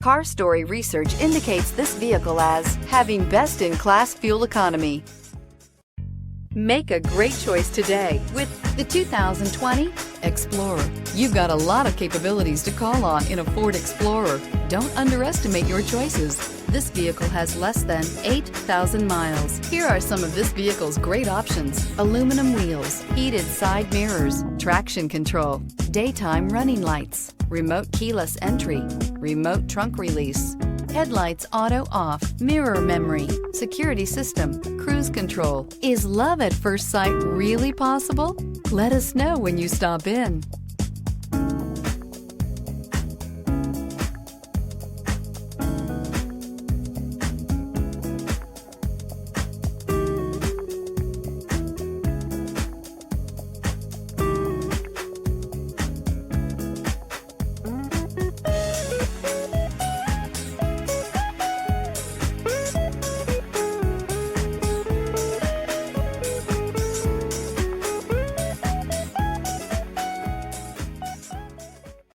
Car Story research indicates this vehicle as having best-in-class fuel economy. Make a great choice today with the 2020 Explorer. You've got a lot of capabilities to call on in a Ford Explorer. Don't underestimate your choices. This vehicle has less than 8,000 miles. Here are some of this vehicle's great options: aluminum wheels, heated side mirrors, traction control, daytime running lights, remote keyless entry, remote trunk release, headlights auto off, mirror memory, security system, cruise control. Is love at first sight really possible? Let us know when you stop in.